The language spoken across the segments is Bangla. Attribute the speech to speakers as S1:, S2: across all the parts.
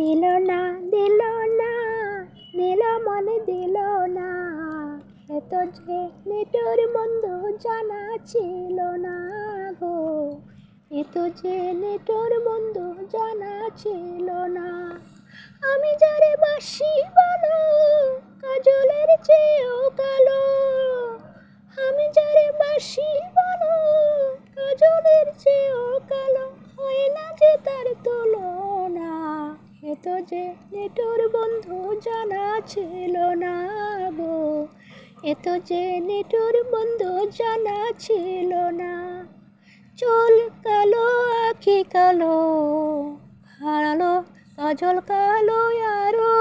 S1: দিল না দিল না দিল মন দিল না, এত যে নিঠুর বন্ধু জানা ছিল না গো, এত যে নিঠুর বন্ধু জানা ছিল না। আমি যারে বাসি বলো কাজলের চেয়েও কালো, আমি যারে বাসি বলো কাজলের চেয়েও কালো, হয় না যে তার তুলনা, এত যে নিঠুর বন্ধু জানা ছিল না গো, এত যে নিঠুর বন্ধু জানা ছিল না। চুল কালো আঁখি কালো কালো কাজল কালো আরো,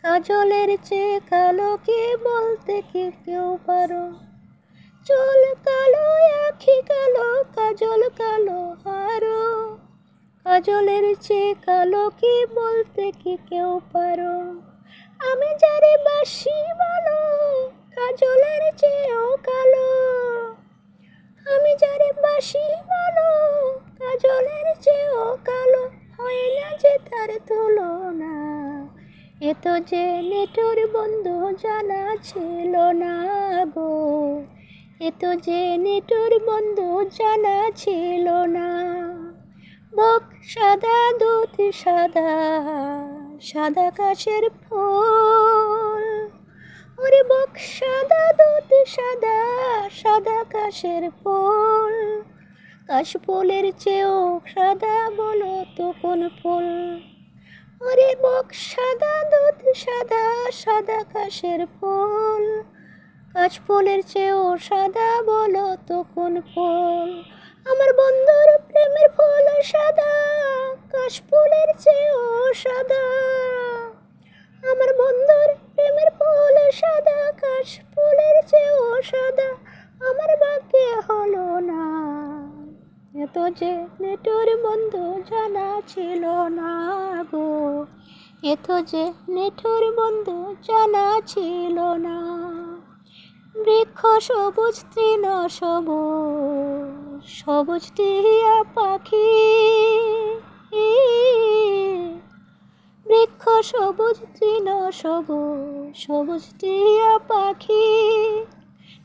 S1: কাজলের চেয়ে কালো কে বলতে কি কেউ পারো। চুল কালো আঁখি কালো কাজল কালো আরো, কাজলের চেয়ে কালো কি বলতে কি কেউ পারো। আমি যারে বাসি বলো কাজলের চেয়েও কালো, আমি যারে বাসি বলো কাজলের চেয়েও কালো, হয় না যে তার তুলনা, এত যে নিঠুর বন্ধু জানা ছিল না গো, এত যে নিঠুর বন্ধু জানা ছিল না। বক সাদা দুধ সাদা সাদা কাশের ফুল, ওরে বক সাদা দুধ সাদা সাদা কাশের ফুল, কাশ ফুলের চেয়েও সাদা বলো তো কোন ফুল। ওরে বক সাদা দুধ সাদা সাদা কাশের ফুল, কাশ ফুলের চেয়েও সাদা বলো তো কোন ফুল। আমার বন্ধুর প্রেমের ফুল সাদা কাশ ফুলের চেয়েও সাদা, আমার বন্ধুর প্রেমের ফুল সাদা কাশ ফুলের চেয়েও সাদা, আমার ভাগ্যে হলো না, এত যে নিঠুর বন্ধু জানা ছিল না গো, এত যে নিঠুর বন্ধু জানা ছিল না। বৃক্ষ সবুজ তৃণ সবুজ সবুজ টিয়া পাখি, বৃক্ষ সবুজ তৃণ সবুজ সবুজ টিয়া পাখি,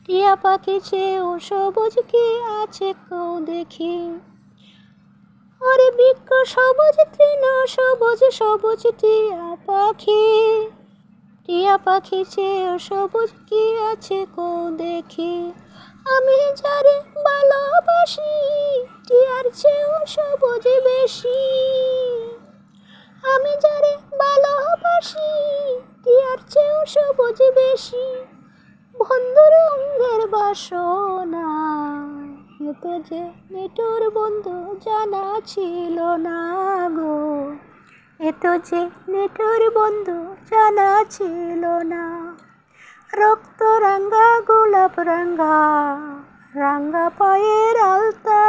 S1: টিয়া পাখি চেয়েও সবুজ কি আছে কেউ দেখি। ওরে বৃক্ষ সবুজ তৃণ সবুজ সবুজ টিয়া পাখি, টিয়া পাখি চেয়েও সবুজ কি আছে কেউ দেখি। আমি যারে ভালোবাসি টিয়ার চেয়েও সবুজ বেশি, আমি যারে ভালোবাসি টিয়ার চেয়েও সবুজ বেশি, বন্ধুর অঙ্গের বাসনা, এত যে নিঠুর বন্ধু জানা ছিল না গো, এত যে নিঠুর বন্ধু জানা ছিল না। রক্ত রাঙ্গা গোলাপ রাঙ্গা রাঙ্গা পায়ের আলতা,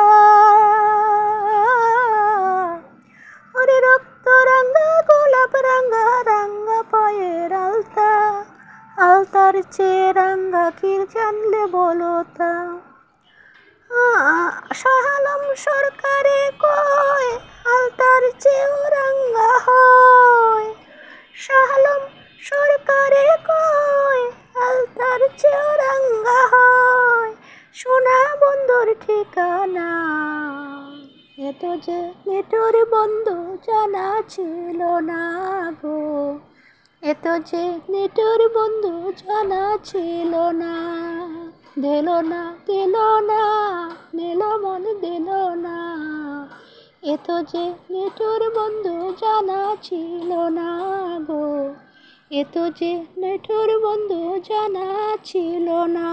S1: ওরে রক্ত রাঙ্গা গোলাপ রাঙ্গা রাঙ্গা পায়ের আলতা, আলতার চেয়ে রাঙ্গা কি জানলে বলো তা। শাহ আলম সরকারে কয় আলতার চেয়েও রাঙ্গা হয়, শাহ আলম সরকারে কয় আলতার চেয়েও রাঙ্গা হয়, সোনা বন্ধুর ঠিকানা, এত যে নিঠুর বন্ধু জানা ছিল না গো, এত যে নিঠুর বন্ধু জানা ছিল না। দিল না দিল না দিল মন দিল না, এত যে নিঠুর বন্ধু জানা ছিল না গো, এত যে নিঠুর বন্ধু জানা ছিল না।